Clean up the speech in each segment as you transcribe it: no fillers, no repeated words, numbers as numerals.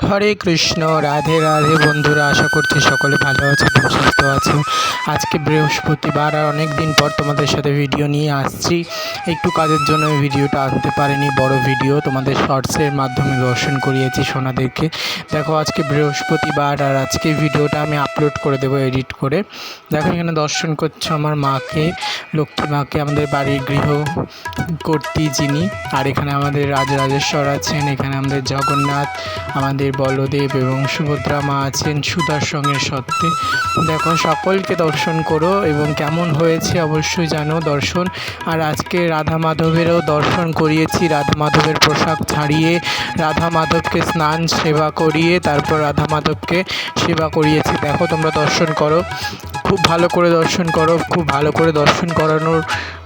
হরে কৃষ্ণ। রাধে রাধে বন্ধুরা, আশা করছি সকলে ভালো আছে এবং সুস্থ আছো। আজকে বৃহস্পতিবার আর অনেক দিন পর তোমাদের সাথে ভিডিও নিয়ে আসছি। একটু কাজের জন্য ভিডিওটা আনতে পারিনি, বড় ভিডিও তোমাদের শর্টসের মাধ্যমে দর্শন করিয়েছি সোনাদেরকে। দেখো আজকে বৃহস্পতিবার আর আজকে ভিডিওটা আমি আপলোড করে দেবো এডিট করে। দেখো এখানে দর্শন করছো আমার মাকে, লক্ষ্মী মাকে, আমাদের বাড়ির গৃহকর্ত্রী যিনি। আর এখানে আমাদের রাজরাজেশ্বর আছেন, এখানে আমাদের জগন্নাথ, আমাদের বলদেব এবং সুভদ্রা মা আছেন সুদর্শনের সত্ত্বে। দেখো সকলকে দর্শন করো এবং কেমন হয়েছে অবশ্যই জানো দর্শন। আর আজকে রাধা মাধবেরও দর্শন করিয়েছি, রাধা মাধবের পোশাক ছাড়িয়ে রাধা মাধবকে স্নান সেবা করিয়ে তারপর রাধা মাধবকে সেবা করিয়েছি। দেখো তোমরা দর্শন করো, খুব ভালো করে দর্শন করো। খুব ভালো করে দর্শন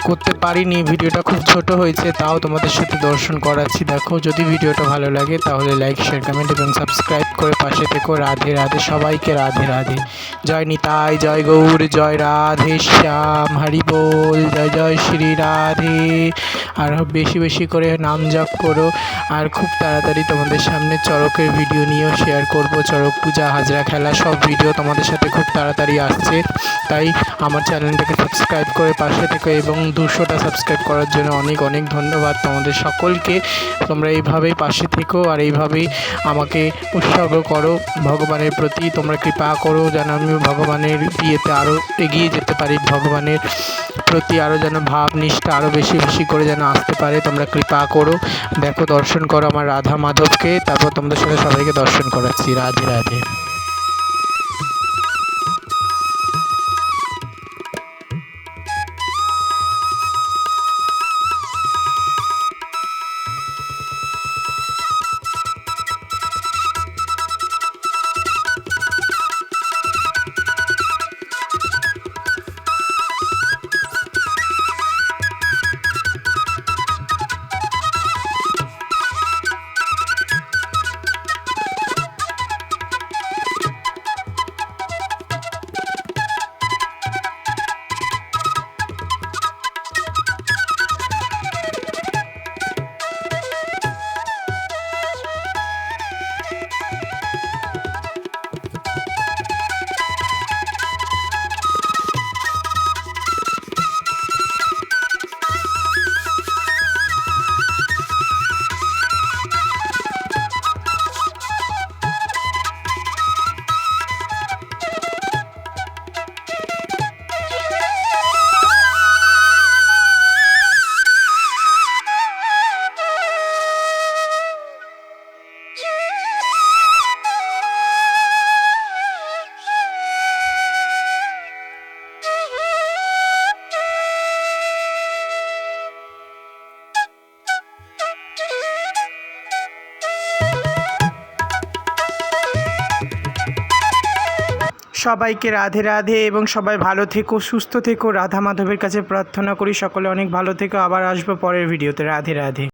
করতে পারিনি, ভিডিওটা খুব ছোট হয়েছে, তাও তোমাদের সাথে দর্শন করাচ্ছি। দেখো যদি ভিডিওটা ভালো লাগে তাহলে লাইক, শেয়ার, কমেন্ট এবং সাবস্ক্রাইব করে পাশে থেকো। রাধে রাধে, সবাইকে রাধে রাধে। জয় নিতাই, জয় গৌর, জয় রাধে শ্যাম, হরি বল, জয় জয় শ্রী রাধে। আর বেশি বেশি করে নাম জপ করো। আর খুব তাড়াতাড়ি তোমাদের সামনে চড়কের ভিডিও নিয়েও শেয়ার করব। চড়ক পূজা, হাজরা খেলা সব ভিডিও তোমাদের সাথে খুব তাড়াতাড়ি আসছে। তাই আমার চ্যানেলটাকে সাবস্ক্রাইব করে পাশে থেকো এবং 200টা সাবস্ক্রাইব করার জন্য অনেক অনেক ধন্যবাদ তোমাদের সকলকে। তোমরা এইভাবেই পাশে থেকো আর এইভাবেই আমাকে উৎসর্গ করো ভগবানের প্রতি। তোমরা কৃপা করো যেন আমি ভগবানের বিয়েতে আরও এগিয়ে যেতে পারি, ভগবানের প্রতি আরও যেন ভাব নিষ্ঠা আরও বেশি বেশি করে যেন আসতে পারে। তোমরা কৃপা করো। দেখো দর্শন করো আমার রাধা মাধবকে, তারপর তোমাদের সাথে সবাইকে দর্শন করাচ্ছি। রাধে রাধে। সবাইকে রাধে রাধে এবং সবাই ভালো থেকো, সুস্থ থেকো। রাধা মাধবের কাছে প্রার্থনা করি সকলে অনেক ভালো থেকো। আবার আসবো পরের ভিডিওতে। রাধে রাধে।